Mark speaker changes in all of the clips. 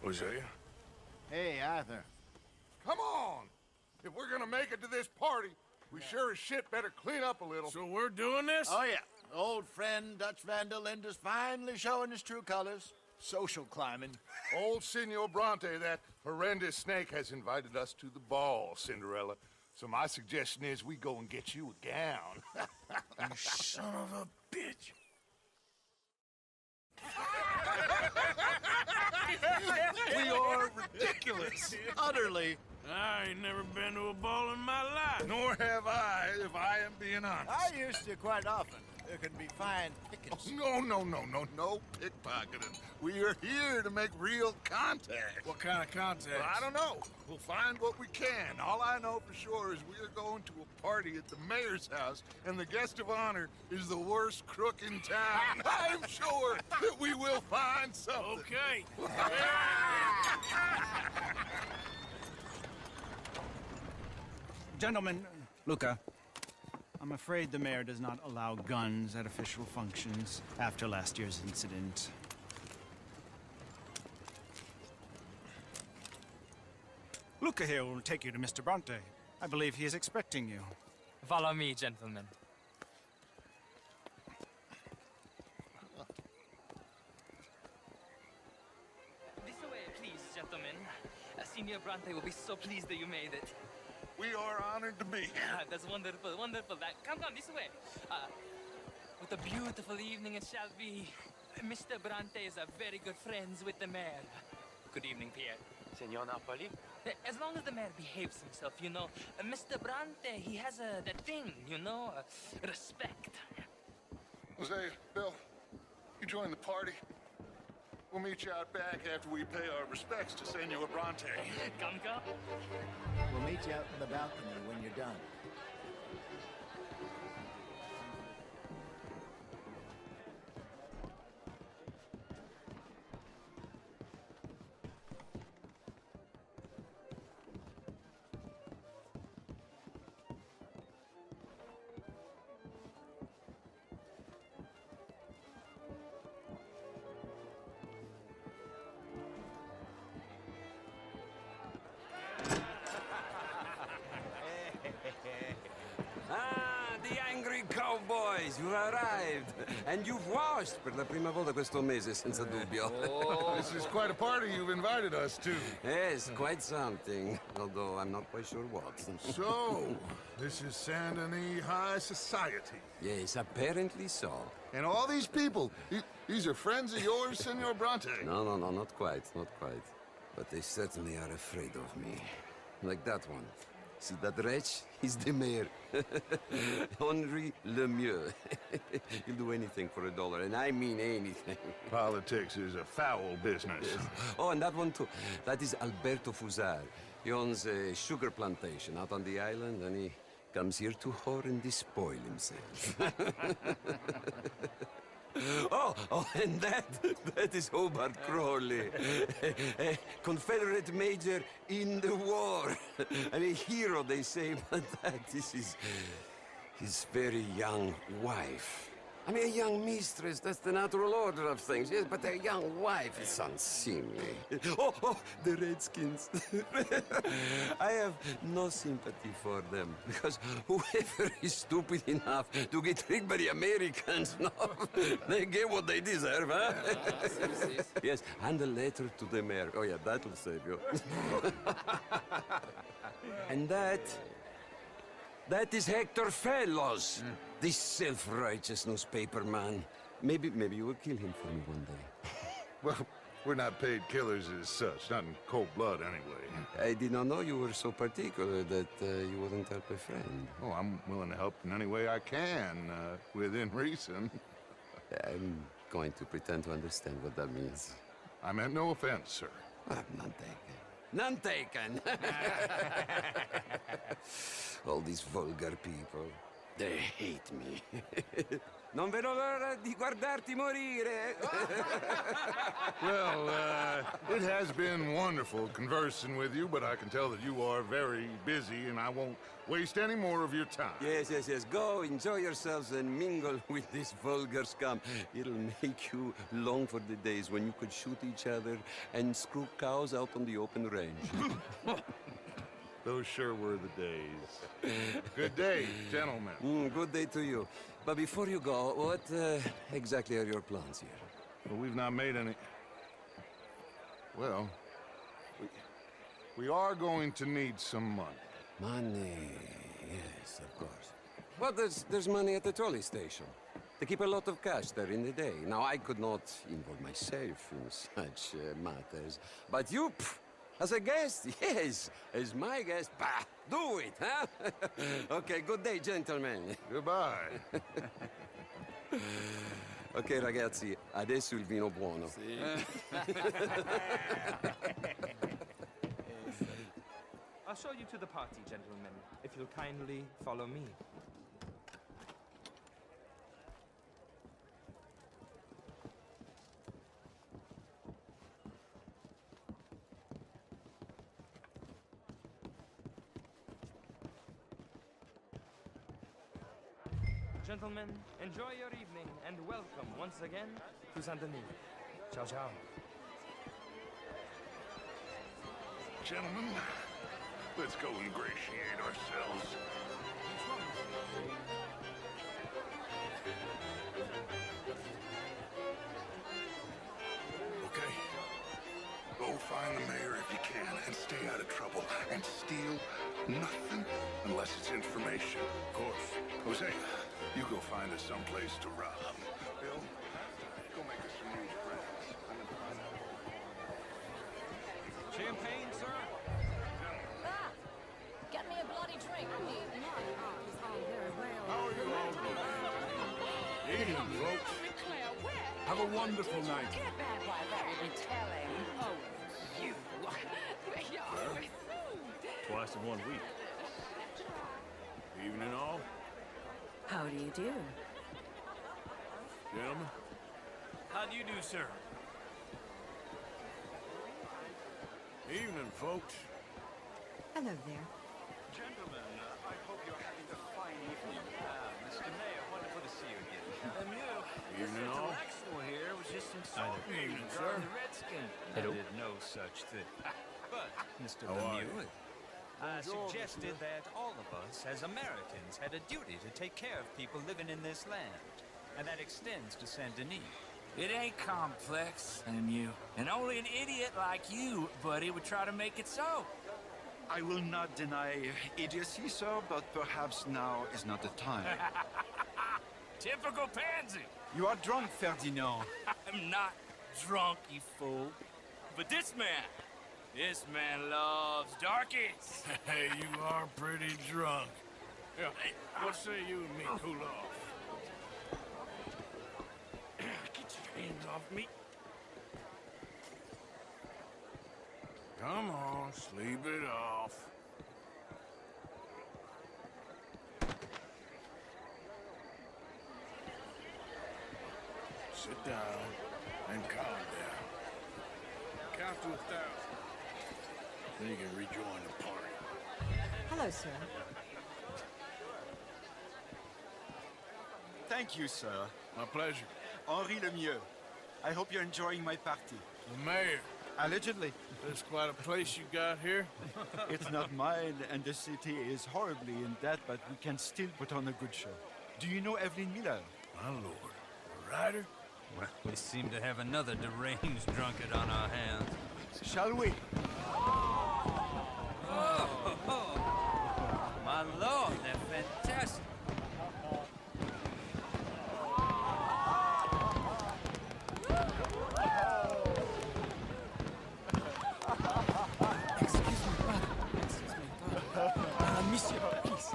Speaker 1: Hosea?
Speaker 2: Hey, Arthur.
Speaker 3: Come on! If we're gonna make it to this party, we sure as shit better clean up a little.
Speaker 1: So we're doing this?
Speaker 2: Oh, yeah. Old friend Dutch Van der Linde's finally showing his true colors. Social climbing.
Speaker 3: Old Senor Bronte, that horrendous snake, has invited us to the ball, Cinderella. So my suggestion is we go and get you a gown.
Speaker 1: You son of a bitch.
Speaker 3: We are ridiculous.
Speaker 2: Utterly.
Speaker 1: I ain't never been to a ball in my life.
Speaker 3: Nor have I, if I am being honest.
Speaker 2: I used to quite often. There can be fine pickings.
Speaker 3: No pickpocketing. We are here to make real contact.
Speaker 1: What kind of contact?
Speaker 3: Well, I don't know. We'll find what we can. All I know for sure is we are going to a party at the mayor's house, and the guest of honor is the worst crook in town. I'm sure that we will find something.
Speaker 1: Okay.
Speaker 4: Gentlemen, Luca, I'm afraid the mayor does not allow guns at official functions after last year's incident. Luca here will take you to Mr. Bronte. I believe he is expecting you.
Speaker 5: Follow me, gentlemen. This way, please, gentlemen. Senior Bronte will be so pleased that you made it.
Speaker 3: We are honored to be here.
Speaker 5: That's wonderful, wonderful. Come, this way. What a beautiful evening it shall be. Mr. Bronte is a very good friends with the mayor. Good evening, Pierre.
Speaker 6: Senor Napoli?
Speaker 5: As long as the mayor behaves himself, you know. Mr. Bronte, he has that thing, you know, respect.
Speaker 3: Jose, Bill, you join the party. We'll meet you out back after we pay our respects to Senor Bronte.
Speaker 5: Come.
Speaker 2: We'll meet you out in the balcony when you're done.
Speaker 6: Ah, the angry cowboys, you arrived. And you've washed per la prima volta questo mese, senza dubbio.
Speaker 3: This is quite a party you've invited us to.
Speaker 6: Yes, quite something. Although I'm not quite sure what.
Speaker 3: So, this is Saint Denis High Society.
Speaker 6: Yes, apparently so.
Speaker 3: And all these people, these are friends of yours, Senor Bronte?
Speaker 6: No, not quite, not quite. But they certainly are afraid of me. Like that one. See that wretch? He's the mayor. Henri Lemieux. He'll do anything for $1, and I mean anything.
Speaker 3: Politics is a foul business.
Speaker 6: Yes. Oh, and that one too. That is Alberto Fusar. He owns a sugar plantation out on the island, and he comes here to whore and despoil himself. Oh, and that is Hobart Crawley, a Confederate major in the war. And a hero, they say, but that is his very young wife. I mean, a young mistress, that's the natural order of things, yes, but a young wife is unseemly. Oh, the Redskins. I have no sympathy for them, because whoever is stupid enough to get tricked by the Americans, no, they get what they deserve, huh? Yes, and a letter to the mayor. Oh, yeah, that'll save you. And that is Hector Fellows. This self-righteous newspaper man. Maybe you will kill him for me one day.
Speaker 3: Well, we're not paid killers as such, not in cold blood anyway.
Speaker 6: I did not know you were so particular that you wouldn't help a friend.
Speaker 3: Oh, I'm willing to help in any way I can, within reason.
Speaker 6: I'm going to pretend to understand what that means.
Speaker 3: I meant no offense, sir.
Speaker 6: None taken. None taken! All these vulgar people, they hate me. Non vedo l'ora di guardarti morire.
Speaker 3: Well, it has been wonderful conversing with you, but I can tell that you are very busy, and I won't waste any more of your time.
Speaker 6: Yes. Go, enjoy yourselves, and mingle with this vulgar scum. It'll make you long for the days when you could shoot each other and screw cows out on the open range.
Speaker 3: Those sure were the days. Good day, gentlemen.
Speaker 6: Good day to you. But before you go, what exactly are your plans here?
Speaker 3: Well, we've not made any... Well, we are going to need some money.
Speaker 6: Money, yes, of course. Well, there's money at the trolley station. They keep a lot of cash there in the day. Now, I could not involve myself in such matters. But you, as a guest, yes, as my guest, bah, do it, huh? Okay, good day, gentlemen.
Speaker 3: Goodbye.
Speaker 6: Ok, ragazzi, adesso il vino buono.
Speaker 7: I'll show you to the party, gentlemen, if you'll kindly follow me. Gentlemen, enjoy your evening and welcome once again to Saint Denis. Ciao, ciao.
Speaker 3: Gentlemen, let's go ingratiate ourselves. Okay. Go find the mayor if you can and stay out of trouble. And steal nothing unless it's information. Of course. Jose, you go find us someplace to rob. Bill, go make us some new friends. I'm gonna find out.
Speaker 7: Champagne, sir?
Speaker 8: Ah! Get me a bloody drink, please.
Speaker 1: How are you all doing? Evening, folks. Have a wonderful night. Twice in 1 week. Evening, all.
Speaker 8: How do you do?
Speaker 1: Gentlemen. How do you do, sir? Evening, folks.
Speaker 8: Hello there.
Speaker 4: Gentlemen, I hope you're having a fine evening. Mr. Mayor, wonderful to see you again.
Speaker 9: And you,
Speaker 1: Evening, all.
Speaker 9: intellectual here was just insulting me
Speaker 1: Evening,
Speaker 9: regarding
Speaker 1: sir.
Speaker 9: the Redskin.
Speaker 4: I did no such thing. But, Mr.
Speaker 1: How are
Speaker 4: Lemieux,
Speaker 1: you?
Speaker 4: I suggested that all of us, as Americans, had a duty to take care of people living in this land. And that extends to Saint Denis.
Speaker 9: It ain't complex, and you. And only an idiot like you, buddy, would try to make it so.
Speaker 10: I will not deny idiocy, sir, but perhaps now is not the time.
Speaker 9: Typical pansy.
Speaker 10: You are drunk, Ferdinand.
Speaker 9: I'm not drunk, you fool. But this man loves darkies.
Speaker 1: Hey, you are pretty drunk. Yeah, what say you and me cool off?
Speaker 9: Get your hands off me.
Speaker 1: Come on, sleep it off. Sit down and calm down. Count to 1,000. Then you can rejoin the party.
Speaker 8: Hello, sir.
Speaker 10: Thank you, sir.
Speaker 1: My pleasure.
Speaker 10: Henri Lemieux. I hope you're enjoying my party.
Speaker 1: The mayor.
Speaker 10: Allegedly.
Speaker 1: That's quite a place you got here.
Speaker 10: It's not mine, and the city is horribly in debt, but we can still put on a good show. Do you know Evelyn Miller?
Speaker 1: My lord. A writer?
Speaker 4: Well, we seem to have another deranged drunkard on our hands.
Speaker 10: Shall we?
Speaker 4: My lord, they're fantastic.
Speaker 11: Monsieur, please.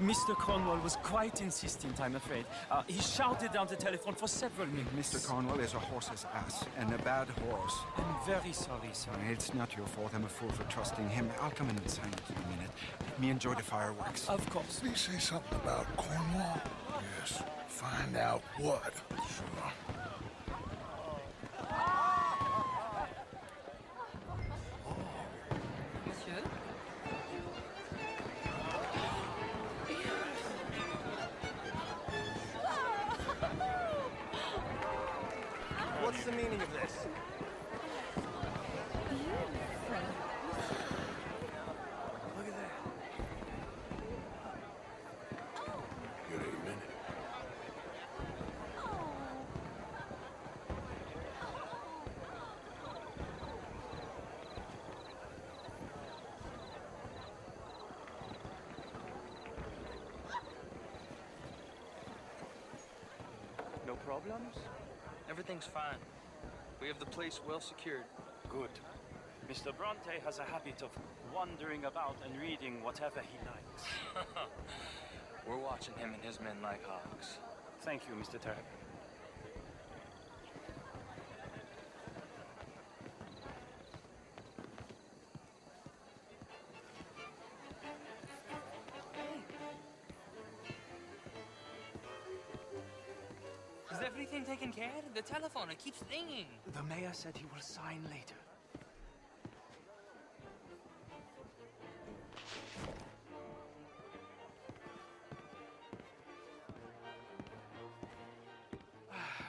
Speaker 11: Mr. Cornwall was quite insistent, I'm afraid. He shouted down the telephone for several minutes.
Speaker 10: Mr. Cornwall is a horse's ass, and a bad horse.
Speaker 11: I'm very sorry, sir.
Speaker 10: It's not your fault. I'm a fool for trusting him. I'll come in and sign it in a minute. Let me enjoy the fireworks.
Speaker 11: Of course.
Speaker 3: Did he say something about Cornwall?
Speaker 1: Find out what?
Speaker 5: Monsieur?
Speaker 7: What's the meaning of this? Look at that.
Speaker 1: Good evening.
Speaker 7: No problems?
Speaker 5: Everything's fine. We have the place well secured.
Speaker 11: Good. Mr. Bronte has a habit of wandering about and reading whatever he likes.
Speaker 5: We're watching him and his men like hawks.
Speaker 11: Thank you, Mr. Turk.
Speaker 5: Is everything taken care of? The telephone, it keeps ringing.
Speaker 11: The mayor said he will sign later.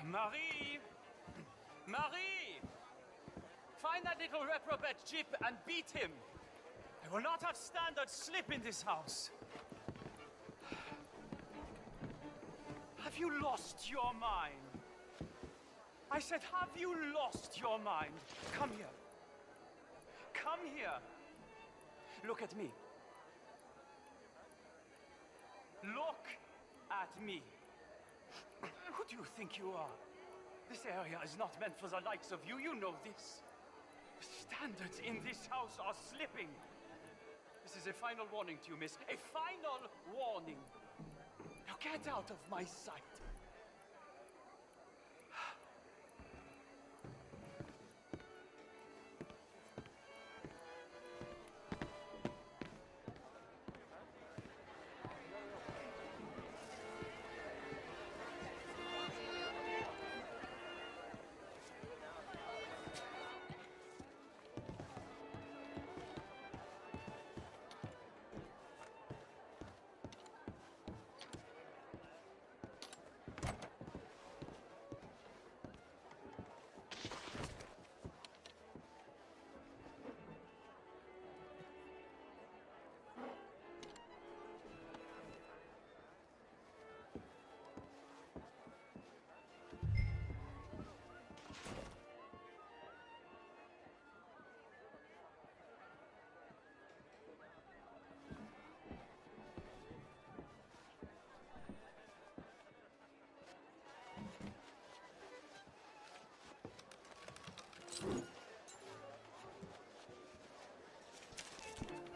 Speaker 11: Marie! Marie! Find that little reprobate Jip and beat him. I will not have standard slip in this house. Have you lost your mind? I said, have you lost your mind? Come here. Come here. Look at me. Look at me. Who do you think you are? This area is not meant for the likes of you. You know this. The standards in this house are slipping. This is a final warning to you, miss. A final warning. Now get out of my sight.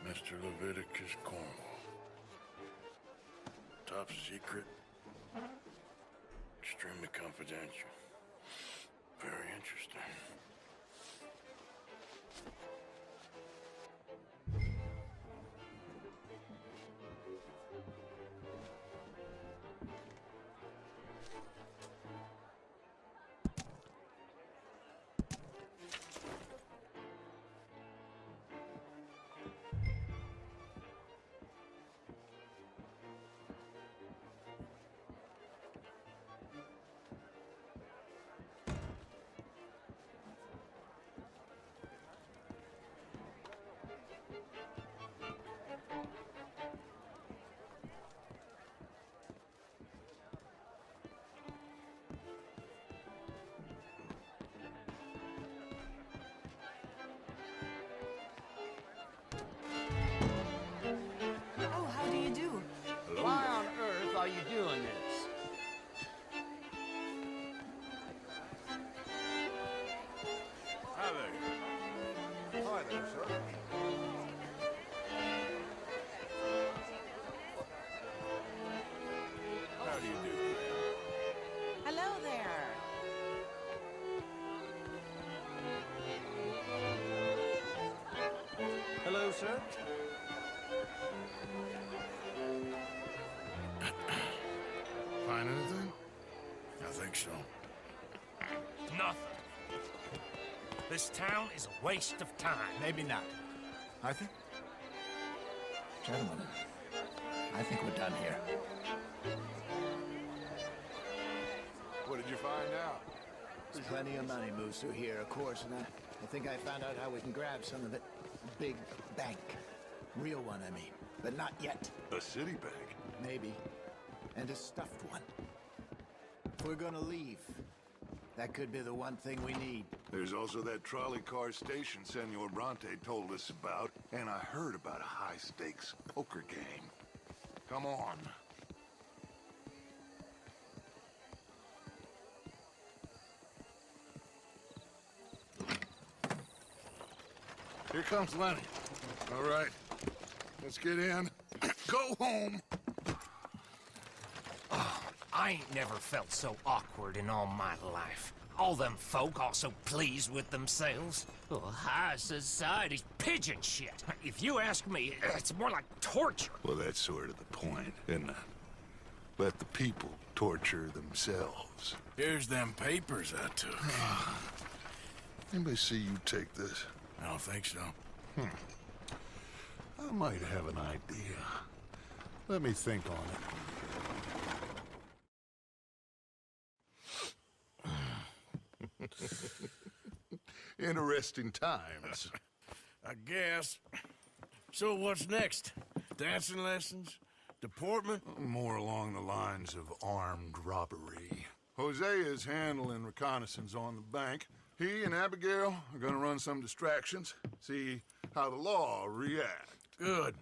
Speaker 1: Mr. Leviticus Cornwall. Top secret. Extremely confidential. Very interesting.
Speaker 8: Oh, how do you do?
Speaker 2: Why on earth are you doing this?
Speaker 1: Hi there.
Speaker 3: Hi there, sir.
Speaker 1: How do you do?
Speaker 8: Hello there.
Speaker 7: Hello, sir.
Speaker 3: Find anything?
Speaker 1: I think so.
Speaker 12: Nothing. This town is a waste of time.
Speaker 2: Maybe not. Arthur? Gentlemen, I think we're done here.
Speaker 3: What did you find out?
Speaker 2: There's plenty of money moves through here, of course, and I think I found out how we can grab some of it. A big bank. Real one, I mean. But not yet.
Speaker 3: A city bank?
Speaker 2: Maybe. And a stuffed one. If we're gonna leave, that could be the one thing we need.
Speaker 3: There's also that trolley car station Senor Bronte told us about, and I heard about a high-stakes poker game. Come on. Here comes Lenny. All right, let's get in. Go home.
Speaker 12: I ain't never felt so awkward in all my life. All them folk all so pleased with themselves. Oh, high society's pigeon shit. If you ask me, it's more like torture.
Speaker 3: Well, that's sort of the point, isn't it? Let the people torture themselves.
Speaker 1: Here's them papers I took.
Speaker 3: Anybody see you take this?
Speaker 1: I don't think so.
Speaker 3: I might have an idea. Let me think on it. Interesting times.
Speaker 1: I guess. So what's next? Dancing lessons? Deportment?
Speaker 3: More along the lines of armed robbery. Hosea is handling reconnaissance on the bank. He and Abigail are gonna run some distractions, see how the law reacts.
Speaker 1: Good.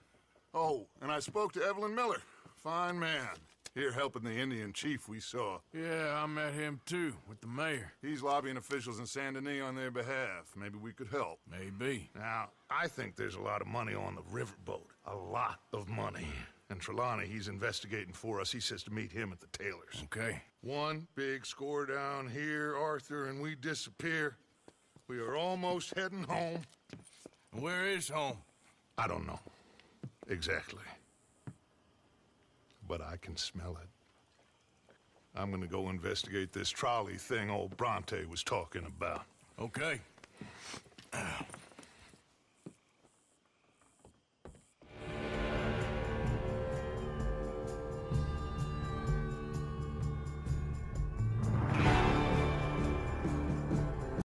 Speaker 3: Oh, and I spoke to Evelyn Miller. Fine man. Here helping the Indian chief we saw.
Speaker 1: Yeah, I met him too, with the mayor.
Speaker 3: He's lobbying officials in Saint Denis on their behalf. Maybe we could help.
Speaker 1: Maybe.
Speaker 3: Now, I think there's a lot of money on the riverboat. A lot of money. And Trelawney, he's investigating for us. He says to meet him at the Taylor's.
Speaker 1: Okay.
Speaker 3: One big score down here, Arthur, and we disappear. We are almost heading home.
Speaker 1: Where is home?
Speaker 3: I don't know. Exactly. But I can smell it. I'm gonna go investigate this trolley thing old Bronte was talking about.
Speaker 1: Okay.